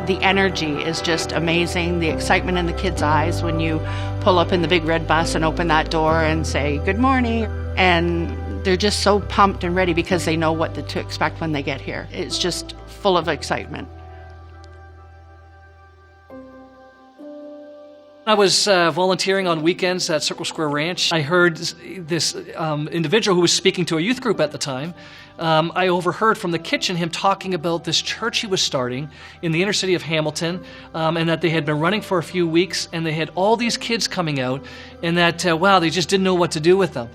The energy is just amazing. The excitement in the kids' eyes when you pull up in the big red bus and open that door and say, "Good morning." And they're just so pumped and ready because they know what to expect when they get here. It's just full of excitement. I was volunteering on weekends at Circle Square Ranch. I heard this individual who was speaking to a youth group at the time. I overheard from the kitchen him talking about this church he was starting in the inner city of Hamilton, and that they had been running for a few weeks, and they had all these kids coming out, and that, wow, they just didn't know what to do with them.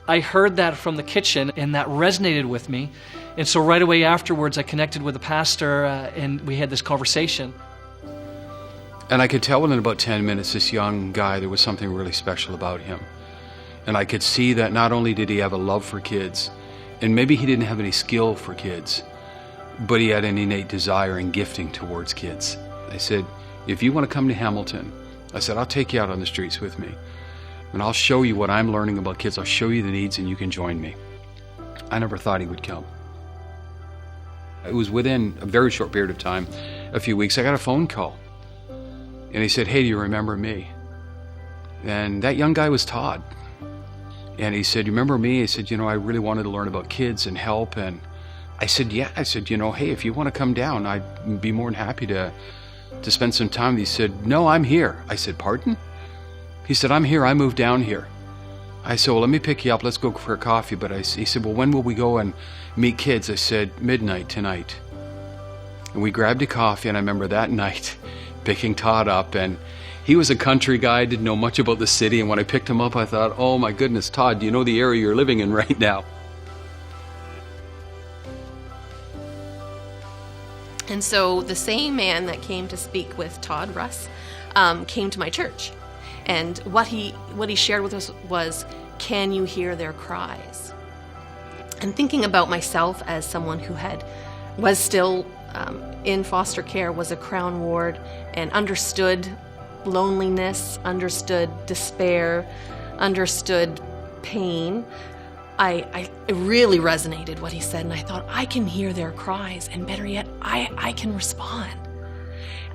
I heard that from the kitchen, and that resonated with me. And so right away afterwards, I connected with the pastor, and we had this conversation. And I could tell within about 10 minutes, this young guy, there was something really special about him. And I could see that not only did he have a love for kids, and maybe he didn't have any skill for kids, but he had an innate desire and gifting towards kids. I said, "If you want to come to Hamilton," I said, "I'll take you out on the streets with me. And I'll show you what I'm learning about kids. I'll show you the needs and you can join me." I never thought he would come. It was within a very short period of time, a few weeks, I got a phone call. And he said, "Hey, do you remember me?" And that young guy was Todd. And he said, "You remember me?" I said, "I really wanted to learn about kids and help." And I said, "Yeah." I said, "Hey, if you want to come down, I'd be more than happy to spend some time." He said, "No, I'm here." I said, "Pardon?" He said, "I'm here. I moved down here." I said, "Well, let me pick you up. Let's go for a coffee." But he said, "Well, when will we go and meet kids?" I said, "Midnight tonight." And we grabbed a coffee, and I remember that night picking Todd up, and he was a country guy, didn't know much about the city, and when I picked him up I thought, "Oh my goodness, Todd, do you know the area you're living in right now?" And so the same man that came to speak with Todd, Russ, came to my church, and what he shared with us was, "Can you hear their cries?" And thinking about myself as someone who was still in foster care, was a Crown ward, and understood loneliness, understood despair, understood pain, it really resonated what he said, and I thought, I can hear their cries, and better yet, I can respond.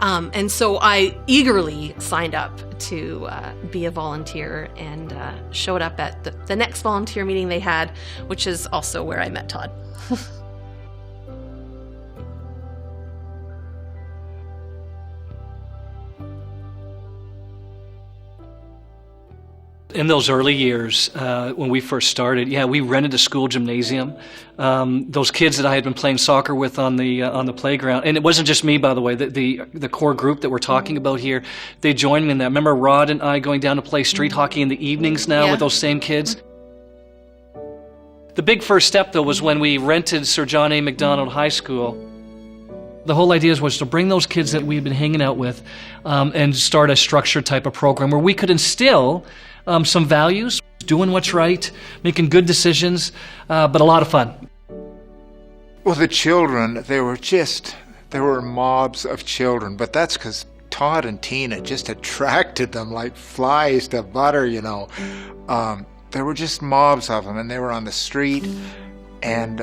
And so I eagerly signed up to be a volunteer, and showed up at the next volunteer meeting they had, which is also where I met Todd. In those early years, when we first started, we rented a school gymnasium. Those kids that I had been playing soccer with on the playground, and it wasn't just me, by the way. The core group that we're talking about here, they joined me in that. I remember Rod and I going down to play street hockey in the evenings now with those same kids. The big first step, though, was when we rented Sir John A. Macdonald High School. The whole idea was to bring those kids that we've been hanging out with and start a structured type of program where we could instill some values, doing what's right, making good decisions, but a lot of fun. Well, the children, they were mobs of children, but that's because Todd and Tina just attracted them like flies to butter, There were just mobs of them, and they were on the street, and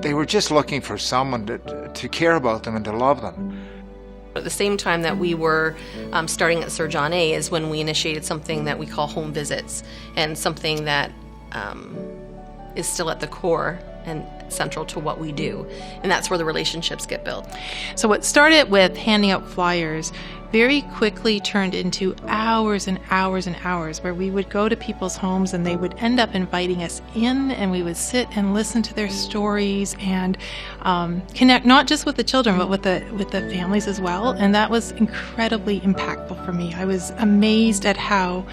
they were just looking for someone to care about them and to love them. At the same time that we were starting at Sir John A. is when we initiated something that we call home visits, and something that is still at the core and central to what we do. And that's where the relationships get built. So what started with handing out flyers very quickly turned into hours and hours and hours where we would go to people's homes and they would end up inviting us in, and we would sit and listen to their stories and connect not just with the children but with the families as well. And that was incredibly impactful for me. I was amazed at how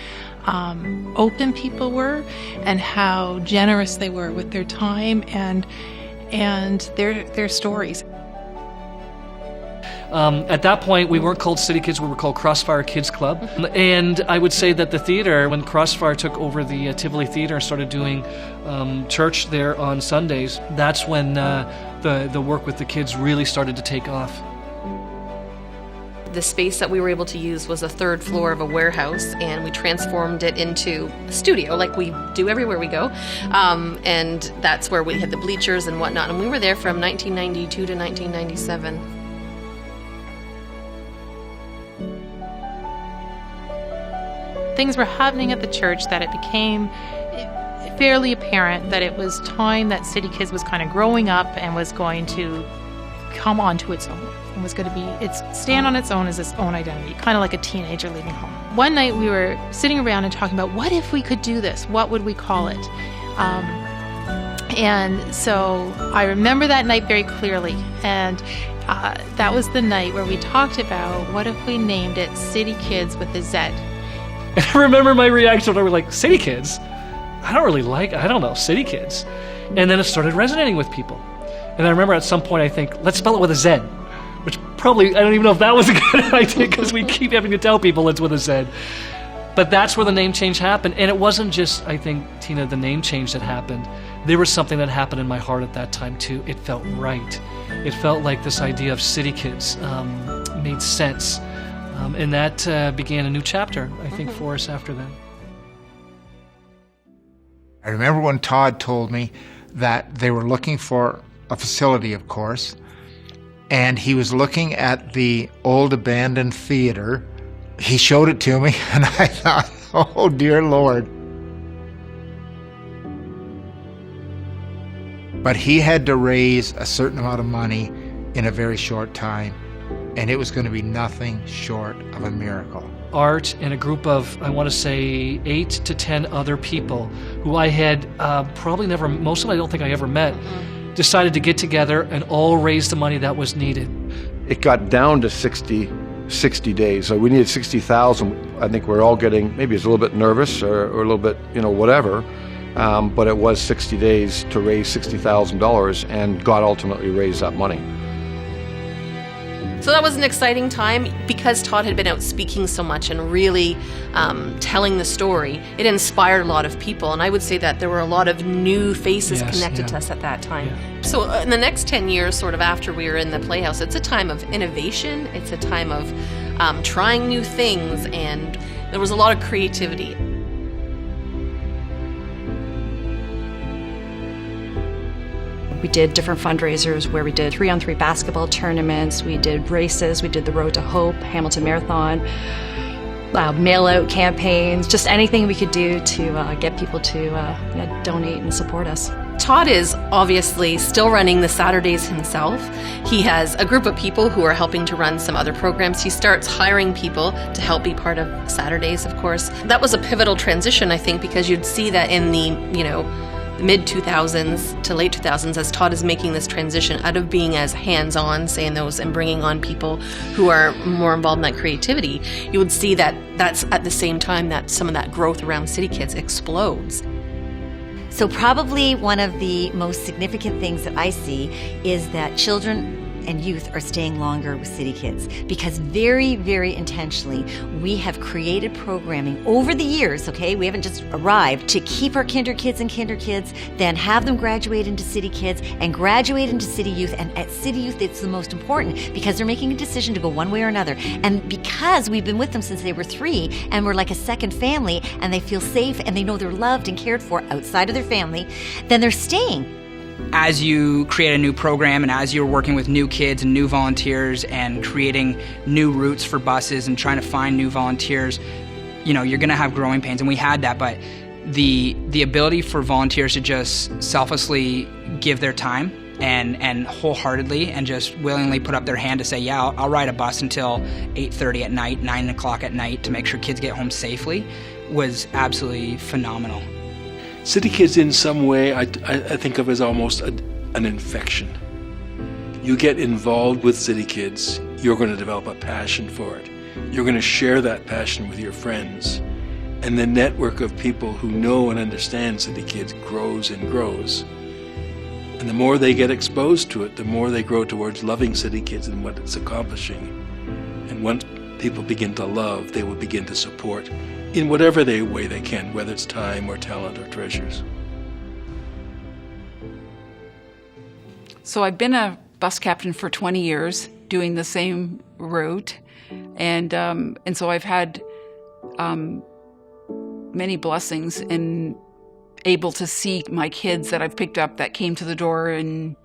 open people were and how generous they were with their time and their stories. At that point, we weren't called CityKidz, we were called CROSSFIRE Kids Club. And I would say that the theater, when CROSSFIRE took over the Tivoli Theater and started doing church there on Sundays, that's when the work with the kids really started to take off. The space that we were able to use was a third floor of a warehouse, and we transformed it into a studio like we do everywhere we go. And that's where we had the bleachers and whatnot, and we were there from 1992 to 1997. things were happening at the church that it became fairly apparent that it was time that CityKidz was kind of growing up and was going to come onto its own and was going to stand on its own as its own identity, kind of like a teenager leaving home. One night we were sitting around and talking about, what if we could do this? What would we call it? And so I remember that night very clearly. And that was the night where we talked about, what if we named it CityKidz with a Z? And I remember my reaction when I was like, CityKidz? I don't know, CityKidz. And then it started resonating with people. And I remember at some point I think, let's spell it with a Z. Which probably, I don't even know if that was a good idea, because we keep having to tell people it's with a Z. But that's where the name change happened. And it wasn't just, I think, Tina, the name change that happened. There was something that happened in my heart at that time too. It felt right. It felt like this idea of CityKidz made sense. And that began a new chapter, I think, for us after that. I remember when Todd told me that they were looking for a facility, of course, and he was looking at the old abandoned theater. He showed it to me, and I thought, oh, dear Lord. But he had to raise a certain amount of money in a very short time, and it was going to be nothing short of a miracle. Art and a group of, I want to say, 8 to 10 other people who I had probably never, most of them I don't think I ever met, decided to get together and all raise the money that was needed. It got down to 60 days. So we needed 60,000. I think we're all getting, maybe it's a little bit nervous or a little bit, whatever. But it was 60 days to raise $60,000, and God ultimately raised that money. So that was an exciting time because Todd had been out speaking so much and really telling the story. It inspired a lot of people, and I would say that there were a lot of new faces connected to us at that time. Yeah. So in the next 10 years, sort of after we were in the Playhouse, it's a time of innovation. It's a time of trying new things, and there was a lot of creativity. We did different fundraisers where we did 3-on-3 basketball tournaments, we did races, we did the Road to Hope, Hamilton Marathon, mail-out campaigns, just anything we could do to get people to donate and support us. Todd is obviously still running the Saturdays himself. He has a group of people who are helping to run some other programs. He starts hiring people to help be part of Saturdays, of course. That was a pivotal transition, I think, because you'd see that in the, mid-2000s to late 2000s, as Todd is making this transition out of being as hands-on, say, in those, and bringing on people who are more involved in that creativity, you would see that that's at the same time that some of that growth around CityKidz explodes. So probably one of the most significant things that I see is that children and youth are staying longer with CityKidz, because very, very intentionally we have created programming over the years, okay? We haven't just arrived, to keep our kinder kids and kinder kids, then have them graduate into CityKidz and graduate into City Youth. And at City Youth, it's the most important because they're making a decision to go one way or another. And because we've been with them since they were 3 and we're like a second family, and they feel safe and they know they're loved and cared for outside of their family, then they're staying. As you create a new program and as you're working with new kids and new volunteers and creating new routes for buses and trying to find new volunteers, you're going to have growing pains, and we had that. But the ability for volunteers to just selflessly give their time and wholeheartedly and just willingly put up their hand to say, yeah, I'll ride a bus until 8:30 at night, 9 o'clock at night to make sure kids get home safely, was absolutely phenomenal. CityKidz, in some way, I think of as almost an infection. You get involved with CityKidz, you're going to develop a passion for it. You're going to share that passion with your friends. And the network of people who know and understand CityKidz grows and grows. And the more they get exposed to it, the more they grow towards loving CityKidz and what it's accomplishing. And once people begin to love, they will begin to support in whatever way they can, whether it's time or talent or treasures. So I've been a bus captain for 20 years, doing the same route, and so I've had many blessings in able to see my kids that I've picked up that came to the door in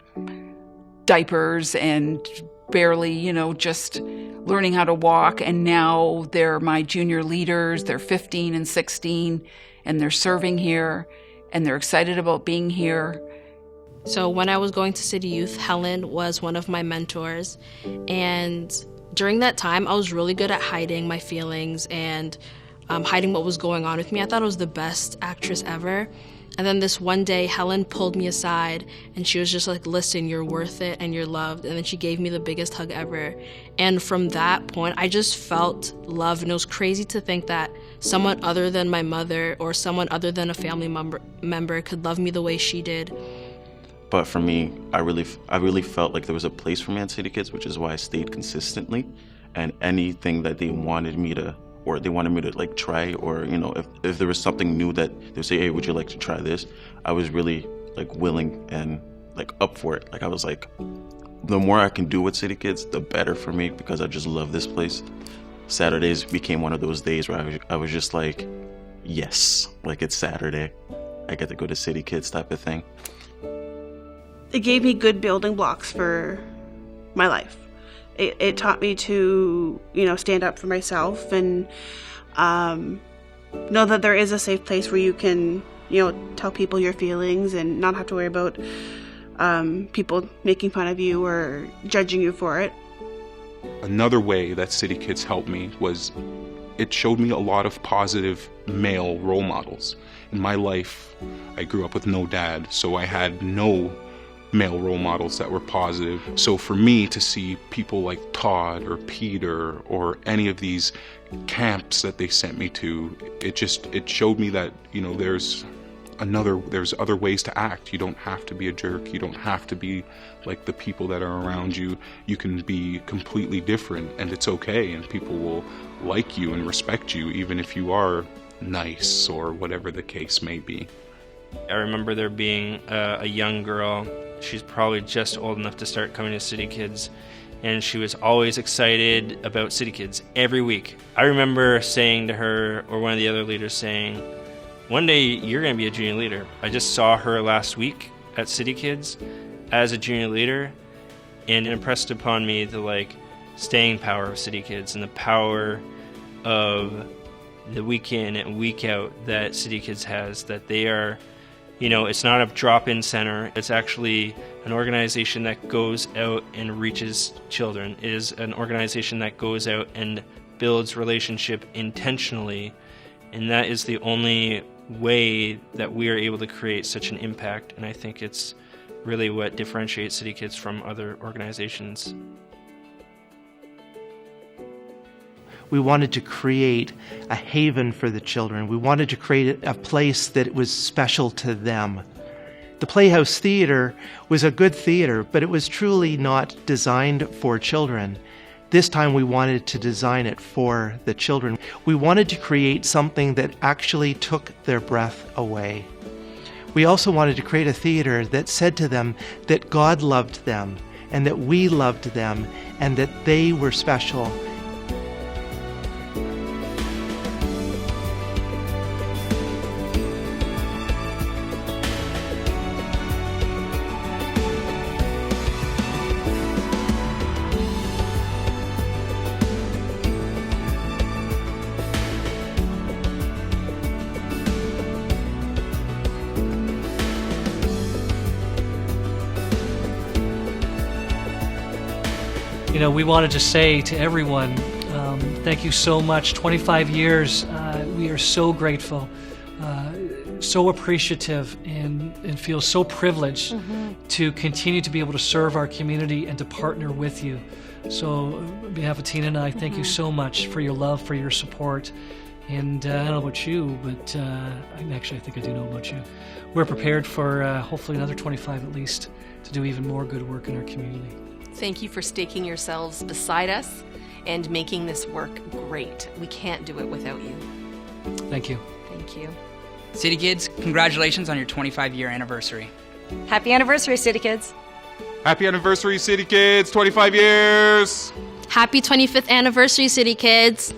diapers and barely, just learning how to walk, and now they're my junior leaders. They're 15 and 16, and they're serving here, and they're excited about being here. So when I was going to City Youth, Helen was one of my mentors, and during that time, I was really good at hiding my feelings and hiding what was going on with me. I thought I was the best actress ever. And then this one day, Helen pulled me aside, and she was just like, listen, you're worth it and you're loved. And then she gave me the biggest hug ever. And from that point, I just felt love. And it was crazy to think that someone other than my mother or someone other than a family member could love me the way she did. But for me, I really felt like there was a place for me at CityKidz, which is why I stayed consistently. And anything that they wanted me to like try, or if there was something new that they would say, hey, would you like to try this? I was really like willing and like up for it. Like I was like, the more I can do with CityKidz, the better for me, because I just love this place. Saturdays became one of those days where I was just like, yes, like it's Saturday, I get to go to CityKidz type of thing. It gave me good building blocks for my life. It taught me to, stand up for myself and know that there is a safe place where you can, tell people your feelings and not have to worry about people making fun of you or judging you for it. Another way that CityKidz helped me was it showed me a lot of positive male role models. In my life, I grew up with no dad, so I had no male role models that were positive. So for me to see people like Todd or Peter or any of these camps that they sent me to, it showed me that, there's other ways to act. You don't have to be a jerk. You don't have to be like the people that are around you. You can be completely different, and it's okay, and people will like you and respect you even if you are nice or whatever the case may be. I remember there being a young girl. She's probably just old enough to start coming to CityKidz, and she was always excited about CityKidz every week. I remember saying to her, or one of the other leaders saying, one day you're going to be a junior leader. I just saw her last week at CityKidz as a junior leader, and it impressed upon me the staying power of CityKidz and the power of the week in and week out that CityKidz has, that they are, it's not a drop-in center. It's actually an organization that goes out and reaches children. It is an organization that goes out and builds relationship intentionally, and that is the only way that we are able to create such an impact, and I think it's really what differentiates CityKidz from other organizations. We wanted to create a haven for the children. We wanted to create a place that was special to them. The Playhouse Theater was a good theater, but it was truly not designed for children. This time we wanted to design it for the children. We wanted to create something that actually took their breath away. We also wanted to create a theater that said to them that God loved them, and that we loved them, and that they were special. We wanted to say to everyone, thank you so much. 25 years, we are so grateful, so appreciative, and feel so privileged to continue to be able to serve our community and to partner with you. So on behalf of Tina and I, thank you so much for your love, for your support. And I don't know about you, but actually I think I do know about you. We're prepared for hopefully another 25 at least to do even more good work in our community. Thank you for staking yourselves beside us and making this work great. We can't do it without you. Thank you. Thank you. CityKidz, congratulations on your 25-year anniversary. Happy anniversary, CityKidz. Happy anniversary, CityKidz, 25 years! Happy 25th anniversary, CityKidz.